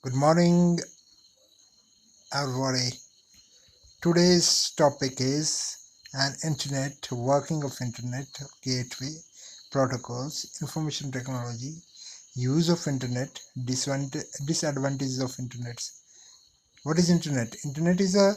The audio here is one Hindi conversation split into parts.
Good morning, everybody. Today's topic is an internet, working of internet, gateway, protocols, information technology, use of internet, disadvantages of internet. What is internet? Internet is a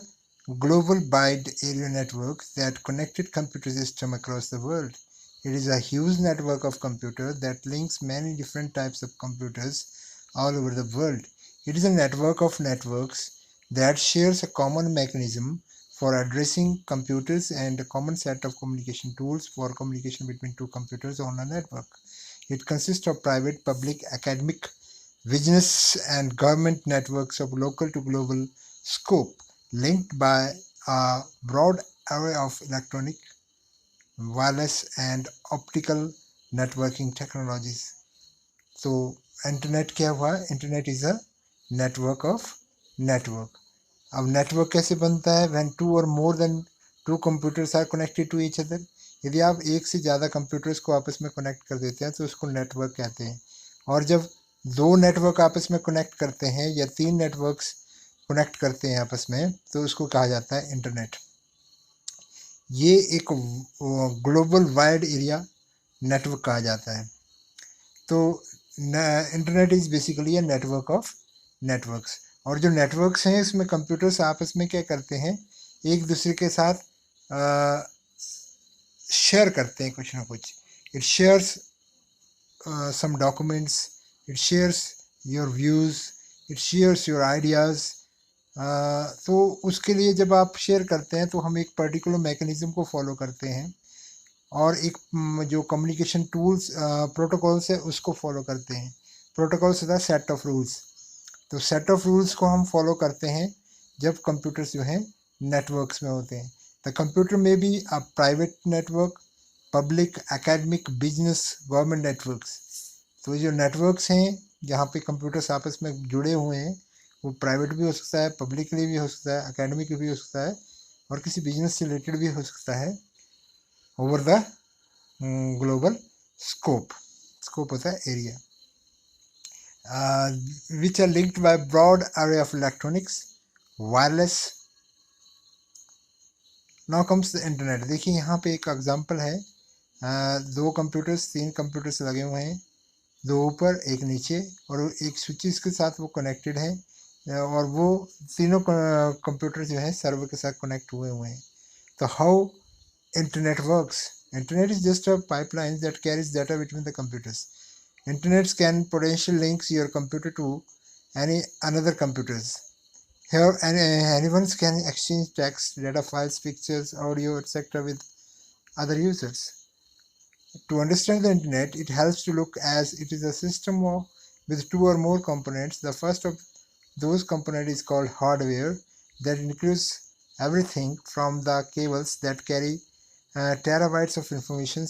global wide area network that connected computer system across the world. It is a huge network of computers that links many different types of computers all over the world. It is a network of networks that shares a common mechanism for addressing computers and a common set of communication tools for communication between two computers on a network. It consists of private, public, academic, business and government networks of local to global scope, linked by a broad array of electronic, wireless and optical networking technologies. तो इंटरनेट क्या हुआ? Internet is a network of network. अब नेटवर्क कैसे बनता है? व्हेन टू और more than two computers are connected to each other. यदि आप एक से ज़्यादा कंप्यूटर्स को आपस में कनेक्ट कर देते हैं तो उसको नेटवर्क कहते हैं. और जब दो नेटवर्क आपस में कनेक्ट करते हैं या तीन नेटवर्क्स कनेक्ट करते हैं आपस में तो उसको कहा जाता है इंटरनेट. ये एक ग्लोबल वाइड एरिया नेटवर्क कहा जाता है. तो internet is basically a network of networks. और जो नेटवर्क्स हैं इसमें कंप्यूटर्स आपस में क्या करते हैं? एक दूसरे के साथ शेयर करते हैं कुछ ना कुछ. It shares some documents, it shares your views, it shares your ideas. तो उसके लिए जब आप शेयर करते हैं तो हम एक पर्टिकुलर मैकेनिज्म को फॉलो करते हैं और एक जो कम्युनिकेशन टूल्स प्रोटोकॉल्स है उसको फॉलो करते हैं. प्रोटोकॉल्स होता है सेट ऑफ रूल्स. तो सेट ऑफ रूल्स को हम फॉलो करते हैं जब कंप्यूटर्स जो हैं नेटवर्क्स में होते हैं. द कंप्यूटर में भी a private network, public, academic, business, government networks. तो जो नेटवर्क्स हैं जहाँ पे कंप्यूटर्स आपस में जुड़े हुए हैं वो प्राइवेट भी हो सकता है, पब्लिकली भी हो सकता है, एकेडमिक भी हो सकता है और किसी बिजनेस से रिलेटेड भी हो सकता है. Over the global scope. Scope होता है area. which are linked by broad array of electronics, wireless. Now comes the internet. देखिए यहाँ पे एक एग्जांपल है. दो कंप्यूटर्स, तीन कंप्यूटर्स लगे हुए हैं, दो ऊपर एक नीचे, और एक स्विचेस के साथ वो कनेक्टेड है और वो तीनों कंप्यूटर जो है सर्वर के साथ कनेक्ट हुए हुए हैं. तो how internet works? Internet is just a pipeline that carries data between the computers. Internet can potentially links your computer to any another computers. Here, anyone can exchange text, data files, pictures, audio, etc. with other users. To understand the internet, it helps to look as it is a system with two or more components. The first of those components is called hardware, that includes everything from the cables that carry terabytes of information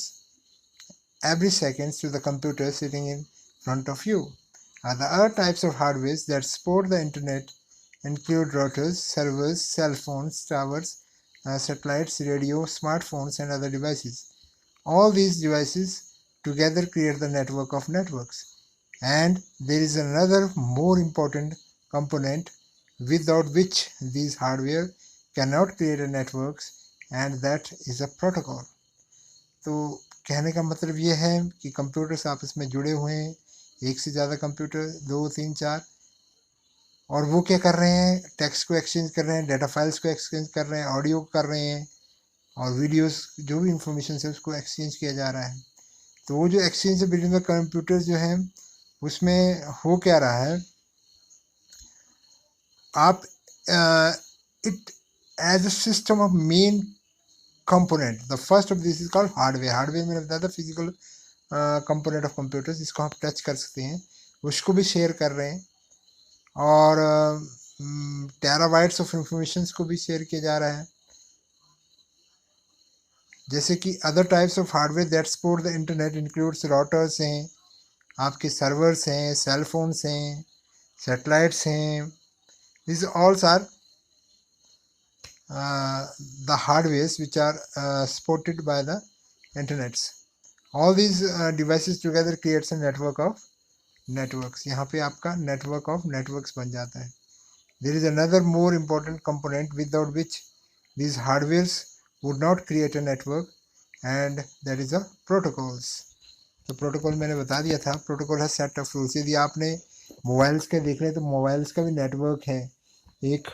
every second to the computer sitting in front of you. The other types of hardware that support the internet include routers, servers, cell phones, towers, satellites, radio, smartphones, and other devices. All these devices together create the network of networks. And there is another more important component without which these hardware cannot create a networks, and that is a protocol. तो कहने का मतलब ये है कि कंप्यूटर्स आपस में जुड़े हुए हैं, एक से ज़्यादा कंप्यूटर, दो, तीन, चार, और वो क्या कर रहे हैं? टेक्स्ट को एक्सचेंज कर रहे हैं, डाटा फाइल्स को एक्सचेंज कर रहे हैं, ऑडियो कर रहे हैं, और वीडियोस, जो भी इंफॉर्मेशन है उसको एक्सचेंज किया जा रहा है. तो वो जो एक्सचेंज है बिटवीन द कंप्यूटर जो है उसमें हो क्या रहा है? आप it as a system of main component. The first of this is called hardware. Hardware में बताया था फिजिकल कंपोनेंट ऑफ कंप्यूटर्स, जिसको आप टच कर सकते हैं, उसको भी शेयर कर रहे हैं, और टेराबाइट्स ऑफ इंफॉर्मेशन को भी शेयर किया जा रहा है. जैसे कि other types of hardware that support the internet includes routers हैं, आपके सर्वर्स हैं, सेल फोन्स हैं, सैटेलाइट्स हैं. This alls are the hardwares which are supported by the internets. All these devices together creates a network of networks, यहाँ पे आपका नेटवर्क ऑफ नेटवर्क्स बन जाता है। There is another more important component without which these hardwares would not create a network, and that is the protocols. तो प्रोटोकॉल मैंने बता दिया था, प्रोटोकॉल है सेट ऑफ रूल्स। यदि आपने मोबाइल्स के देख रहे हैं तो मोबाइल्स का भी नेटवर्क है। एक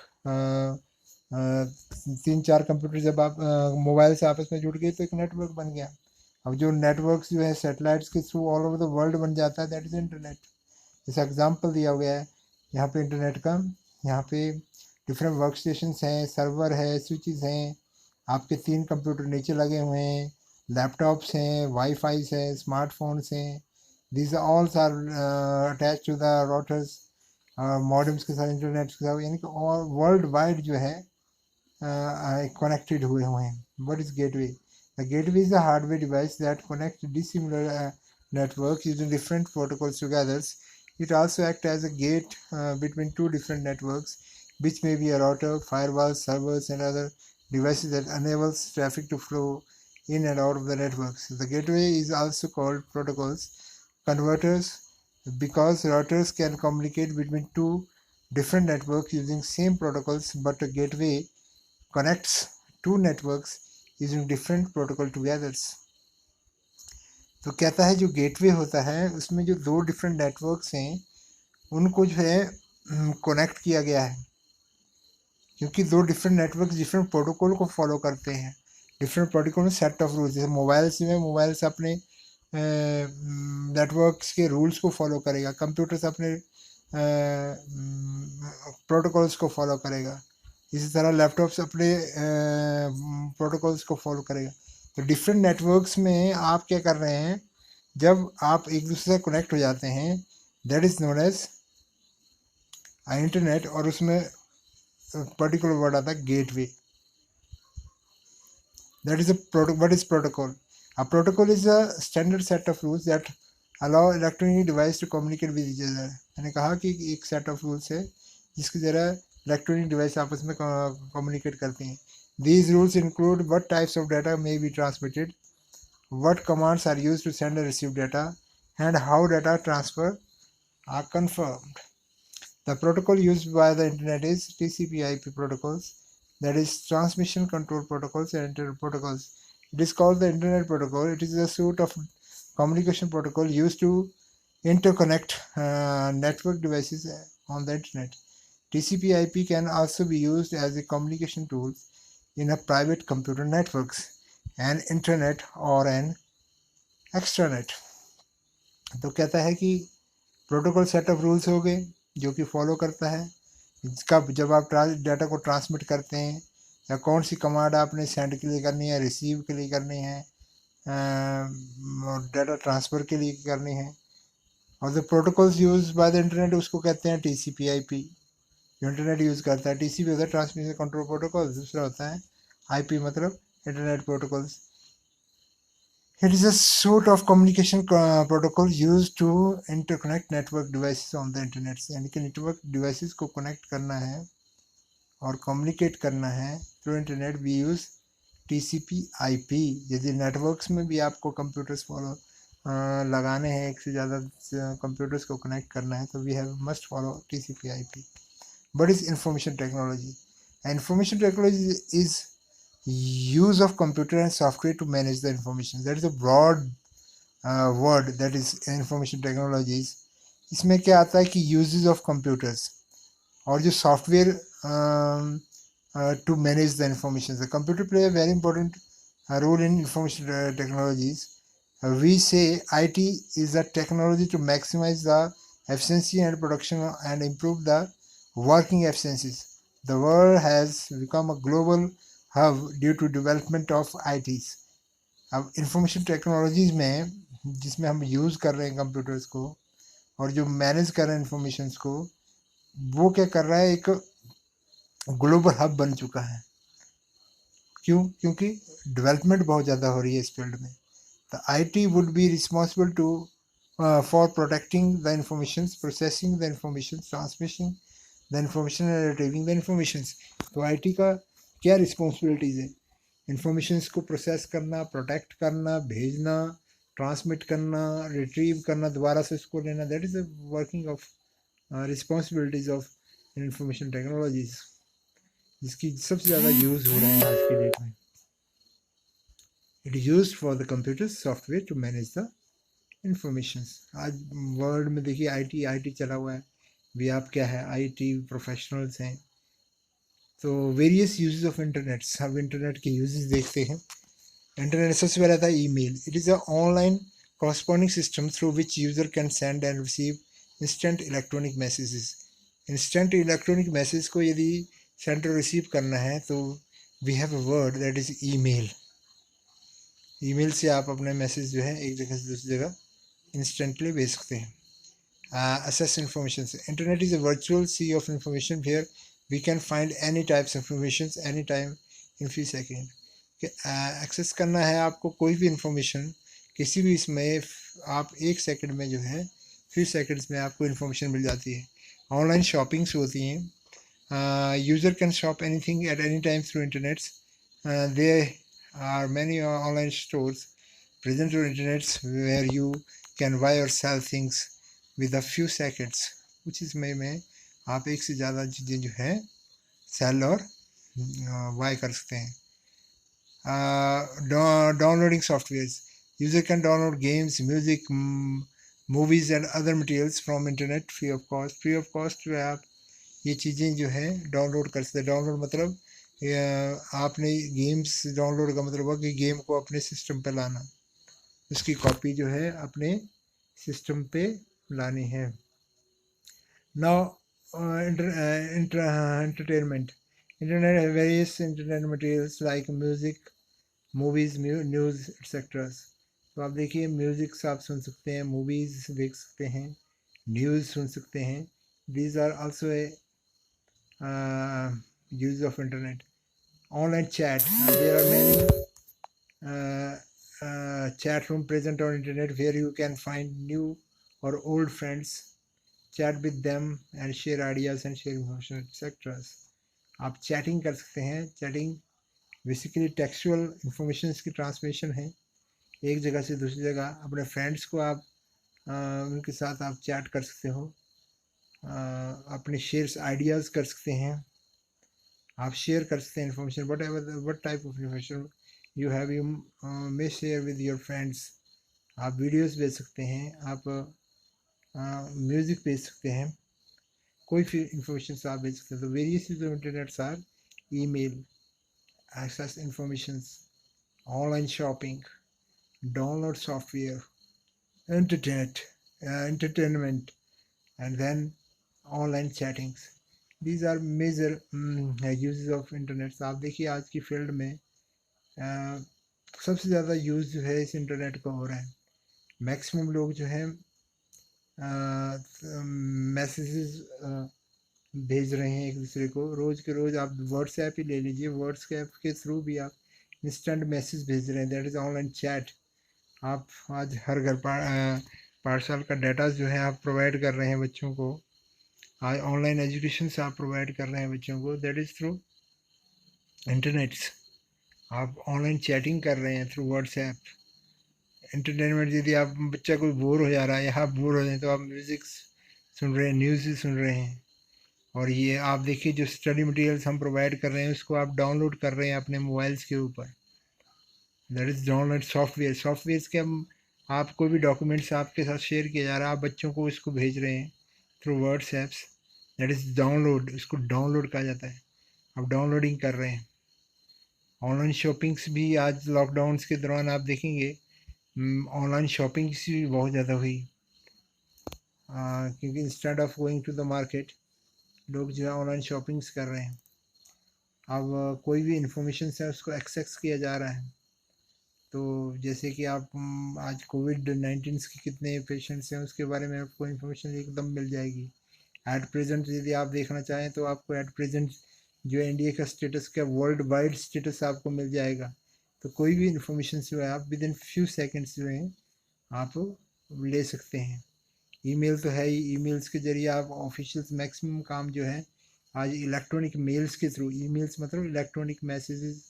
3-4 कंप्यूटर जब आप मोबाइल से आपस में जुड़ गए तो एक नेटवर्क बन गया। अब जो नेटवर्क्स जो है सैटेलाइट्स के through all over the world बन जाता है, दैट इज इंटरनेट। जैसा एग्जाम्पल दिया गया है यहाँ पे इंटरनेट का। यहाँ पे डिफरेंट वर्क स्टेशन हैं, सर्वर है, स्विचेस हैं, आपके 3 कंप्यूटर नीचे लगे हुए हैं, लैपटॉप्स हैं, वाईफाई है, स्मार्टफोन्स हैं। This alls are attach to the routers, modems के साथ, इंटरनेट के साथ, यानी कि ऑल वर्ल्ड वाइड जो है कनेक्टेड हुए हैं। What is gateway? The gateway is a hardware device that connect dissimilar network using different protocols together. It also acts as a gate between two different networks, which may be a router, firewalls, servers, and other devices that enables traffic to flow in and out of the networks. The gateway is also called protocols converters because routers can communicate between two different networks using same protocols, but a gateway connects two networks using different protocol together. तो कहता है जो गेटवे होता है उसमें जो 2 डिफरेंट नेटवर्क्स हैं उनको जो है कनेक्ट किया गया है, क्योंकि 2 डिफरेंट नेटवर्क डिफरेंट प्रोटोकॉल को फॉलो करते हैं। डिफरेंट प्रोटोकॉल में सेट ऑफ रूल्स, जैसे मोबाइल्स अपने नेटवर्क्स के रूल्स को फॉलो करेगा, कंप्यूटर्स अपने प्रोटोकॉल्स को फॉलो करेगा, इसी तरह लैपटॉप्स अपने प्रोटोकॉल्स को फॉलो करेगा। तो डिफरेंट नेटवर्क्स में आप क्या कर रहे हैं, जब आप एक दूसरे से कनेक्ट हो जाते हैं, that is known as internet, और उसमें पर्टिकुलर वर्ड आता है gateway. That is what is protocol? A protocol is a standard set of rules that allow electronic device to communicate with each other. मैंने कहा कि एक सेट ऑफ रूल्स है जिसके जरिए इलेक्ट्रॉनिक डिवाइस आपस में कम्युनिकेट करते हैं। These rules include what types of data may be transmitted, what commands are used to send and receive data, and how data transfer are confirmed. The protocol used by the internet is TCP/IP protocols, that is transmission control protocols and internet protocols. It is called the internet protocol. It is a suite of communication protocol used to interconnect network devices on the internet. TCP/IP can also be used as a communication tool in a private computer networks, an intranet or an extranet. तो कहता है कि प्रोटोकॉल सेट ऑफ रूल्स हो गए जो कि फॉलो करता है इसका, जब आप डाटा को ट्रांसमिट करते हैं या कौन सी कमांड आपने सेंड के लिए करनी है, रिसीव के लिए करनी है, डाटा ट्रांसफ़र के लिए करनी है। और the protocols use by the internet उसको कहते हैं TCP/IP। जो इंटरनेट यूज़ करता है, TCP होता है ट्रांसमिशन कंट्रोल प्रोटोकॉल, दूसरा होता है IP मतलब internet protocols. It is a suite of communication protocols used to interconnect network devices on the internet। यानी कि नेटवर्क डिवाइसेस को कनेक्ट करना है और कम्युनिकेट करना है through internet. We use TCP/IP। यदि नेटवर्क्स में भी आपको कंप्यूटर्स फॉलो लगाने हैं, एक से ज़्यादा कंप्यूटर्स को कनेक्ट करना है, तो we have must follow TCP/IP। What is information technology? Information technology is use of computer and software to manage the information. That is a broad word, that is information technologies। इसमें क्या आता है कि uses of computers और जो software to manage the information. The computer play a very important role in information technologies. We say IT is a technology to maximize the efficiency and production and improve the working efficiencies. The world has become a global hub due to development of ITs। अब इंफॉर्मेशन टेक्नोलॉजीज़ में जिसमें हम यूज़ कर रहे हैं कंप्यूटर्स को और जो मैनेज कर रहे हैं इंफॉर्मेशंस को, वो क्या कर रहा है, एक ग्लोबल हब बन चुका है। क्यों? क्योंकि डेवलपमेंट बहुत ज़्यादा हो रही है इस फील्ड में। The IT would be responsible to for protecting the information, processing the information, transmission the information and retrieving the information. तो IT का क्या रिस्पॉन्सिबिलिटीज़ है? इंफॉर्मेशंस को प्रोसेस करना, प्रोटेक्ट करना, भेजना, ट्रांसमिट करना, रिट्रीव करना, दोबारा से उसको लेना, that is the working of responsibilities of information technologies, जिसकी सबसे ज़्यादा यूज़ हो रहा है आज की डेट में. It is use for the computer software to manage the information. आज वर्ल्ड में देखिए आईटी चला हुआ है भी. आप क्या है, आईटी प्रोफेशनल्स हैं. तो वेरियस यूजेस ऑफ इंटरनेट, अब इंटरनेट के यूजेस देखते हैं. इंटरनेट सबसे पहला था email. It is a online corresponding system through which user can send and receive instant electronic messages. instant electronic message को यदि send और receive करना है तो we have a word that is email. Email से आप अपने मैसेज जो है एक जगह से दूसरी जगह इंस्टेंटली भेज सकते हैं. Access information. Internet is a virtual sea of information where we can find any types of information anytime in few seconds. Access करना है आपको कोई भी इंफॉर्मेशन किसी भी इसमें, आप एक सेकंड में जो है फ्यू सेकंड्स में आपको इन्फॉर्मेशन मिल जाती है. ऑनलाइन शॉपिंग्स होती हैं. User can shop anything at any time through internets. There are many online stores present through internets where you can buy or sell things with a few seconds. कुछ इसमें आप एक से ज़्यादा चीज़ें जो है सेल और बाय कर सकते हैं. Downloading softwares. User can download games, music, movies and other materials from internet free of cost. Free of cost जो है आप ये चीज़ें जो है डाउनलोड कर सकते हैं. डाउनलोड मतलब आपने गेम्स डाउनलोड का मतलब हुआ कि गेम को अपने सिस्टम पे लाना, उसकी कॉपी जो है अपने सिस्टम पे लानी है. Now entertainment. Internet has various internet materials like music, movies, news etcetera. तो आप देखिए म्यूज़िक्स आप सुन सकते हैं, मूवीज़ देख सकते हैं, न्यूज़ सुन सकते हैं. These are also a use of internet. Online chat. There are many chat room present on internet where you can find new or old friends, chat with them and share ideas and share information etc. आप चैटिंग कर सकते हैं. चैटिंग बेसिकली टेक्सचुअल इंफॉर्मेशन की ट्रांसमिशन है. एक जगह से दूसरी जगह अपने फ्रेंड्स को आप उनके साथ आप चैट कर सकते हो, अपने शेयर्स आइडियाज़ कर सकते हैं, आप शेयर कर सकते हैं information. What ever what type of information you have you may share with your friends. आप वीडियोस भेज सकते हैं, आप म्यूज़िक भेज सकते हैं, कोई भी इंफॉर्मेशन आप भेज सकते हैं. तो various use of internets are email, access informations, online shopping, download software, entertainment, and then online chattings. These are major uses of internet. आप देखिए आज की फील्ड में सबसे ज़्यादा यूज़ जो है इस इंटरनेट का हो रहा है. मैक्सिमम लोग जो है मैसेजेस भेज रहे हैं एक दूसरे को. रोज़ के रोज़ आप व्हाट्सएप ही ले लीजिए, व्हाट्सएप के थ्रू भी आप इंस्टेंट मैसेज भेज रहे हैं. That is online chat. आप आज हर घर पाठशाला का डाटा जो है आप प्रोवाइड कर रहे हैं बच्चों को. आज ऑनलाइन एजुकेशन से आप प्रोवाइड कर रहे हैं बच्चों को, दैट इज़ थ्रू इंटरनेट्स. आप ऑनलाइन चैटिंग कर रहे हैं थ्रू व्हाट्सएप. एंटरटेनमेंट, यदि आप बच्चा कोई बोर हो जा रहा है या आप बोर हो जाए तो आप म्यूज़िक सुन रहे हैं, न्यूज़ सुन रहे हैं. और ये आप देखिए जो स्टडी मटेरियल्स हम प्रोवाइड कर रहे हैं उसको आप डाउनलोड कर रहे हैं अपने मोबाइल्स के ऊपर. That is download software. Software के हम आप कोई भी डॉक्यूमेंट्स आपके साथ शेयर किया जा रहा है, आप बच्चों को इसको भेज रहे हैं through WhatsApps. That is download. इसको डाउनलोड कहा जाता है. आप डाउनलोडिंग कर रहे हैं. ऑनलाइन शॉपिंग्स भी आज लॉकडाउन्स के दौरान आप देखेंगे ऑनलाइन शॉपिंग्स भी बहुत ज़्यादा हुई, क्योंकि instead of going to the market लोग जो है ऑनलाइन शॉपिंग्स कर रहे हैं. अब कोई भी इंफॉर्मेशन है उसको एक्सेस किया जा रहा है. तो जैसे कि आप आज कोविड-19 के कितने पेशेंट्स हैं उसके बारे में आपको इंफॉर्मेशन एकदम मिल जाएगी. एट प्रेजेंट यदि आप देखना चाहें तो आपको एट प्रेजेंट जो है इंडिया का स्टेटस का वर्ल्ड वाइड स्टेटस आपको मिल जाएगा. तो कोई भी इंफॉर्मेशन जो है आप विद इन फ्यू सेकेंड्स जो है आप ले सकते हैं. ईमेल तो है ही. ईमेल्स के ज़रिए आप ऑफिशियल्स मैक्सिमम काम जो है आज इलेक्ट्रॉनिक मेल्स के थ्रू. ईमेल्स मतलब इलेक्ट्रॉनिक मैसेजेस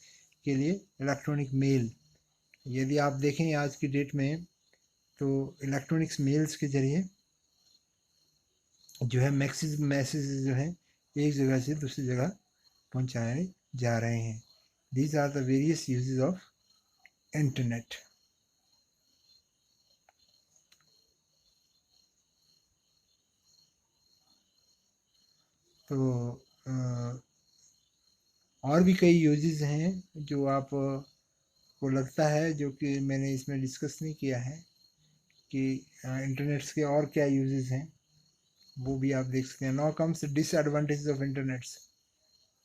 के लिए इलेक्ट्रॉनिक मेल. यदि आप देखें आज की डेट में तो इलेक्ट्रॉनिक्स मेल्स के ज़रिए जो है मैसेज जो है एक जगह से दूसरी जगह पहुंचाए जा रहे हैं। These are the various uses of internet. तो और भी कई यूजेस हैं जो आप को लगता है, जो कि मैंने इसमें डिस्कस नहीं किया है कि इंटरनेट्स के और क्या यूजेस हैं, वो भी आप देख सकते हैं। Now comes disadvantages of internets.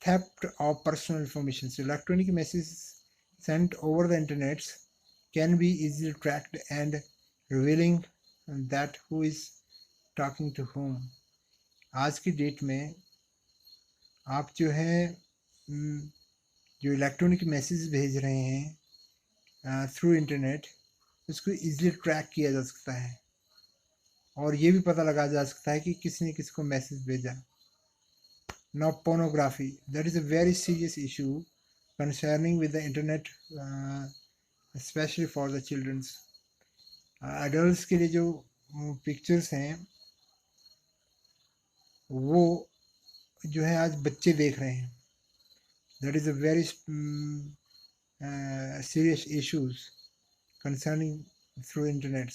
Theft of personal information. Electronic message sent over the internets can be easily tracked and revealing that who is talking to whom। आज की डेट में आप जो है जो इलेक्ट्रॉनिक मैसेज भेज रहे हैं थ्रू इंटरनेट, उसको इजीली ट्रैक किया जा सकता है और ये भी पता लगाया जा सकता है कि किसने किसको मैसेज भेजा। Now pornography, that is a very serious issue concerning with the internet, specially for the childrens. Adults के लिए जो पिक्चर्स हैं वो जो है आज बच्चे देख रहे हैं। That is a very serious issues concerning through internet.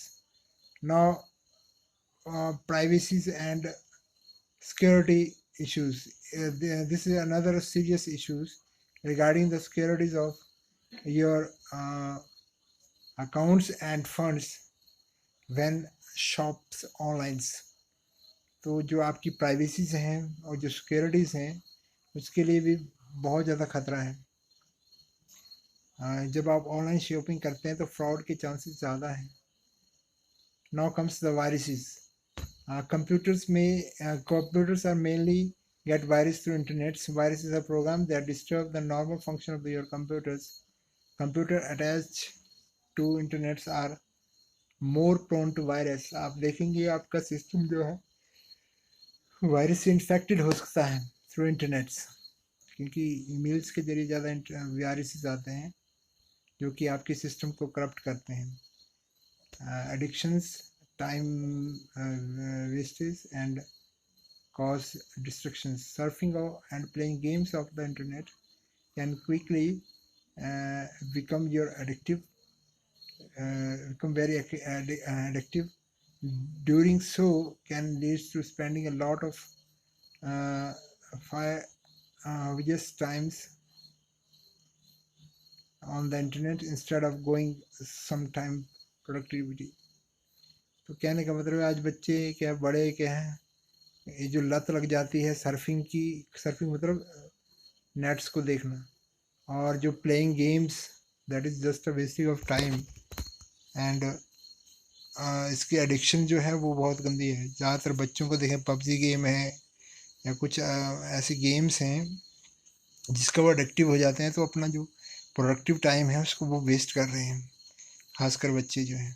Now privacy and security issues. This is another serious issues regarding the securities of your accounts and funds when shops online। तो जो आपकी प्राइवेसीज हैं और जो सिक्योरिटीज़ हैं उसके लिए भी बहुत ज़्यादा खतरा है। जब आप ऑनलाइन शॉपिंग करते हैं तो फ्रॉड के चांसेस ज़्यादा हैं। Now comes the viruses. computers are mainly get virus through internet। Viruses are programs that disturb the normal function of your computers। Computer attached to internets are more prone to virus। आप देखेंगे आपका सिस्टम जो है वायरस से इन्फेक्टेड हो सकता है थ्रू इंटरनेट्स, क्योंकि ईमेल्स के जरिए ज़्यादा वायरसेस आते हैं जो कि आपके सिस्टम को करप्ट करते हैं। Addictions, time wastage and cause distractions। Surfing and playing games of the internet can quickly become very addictive। Doing so can lead to spending a lot of waste times on the internet instead of going some time productivity। तो कहने का मतलब आज बच्चे क्या बड़े क्या हैं, ये जो लत लग जाती है सर्फिंग की, सर्फिंग मतलब नेट्स को देखना, और जो playing games, that is just a wasting of time. And इसकी एडिक्शन जो है वो बहुत गंदी है। ज़्यादातर बच्चों को देखें, पबजी गेम है या कुछ ऐसी गेम्स हैं जिसका वो एडिक्टिव हो जाते हैं, तो अपना जो प्रोडक्टिव टाइम है उसको वो वेस्ट कर रहे हैं, खासकर बच्चे जो हैं।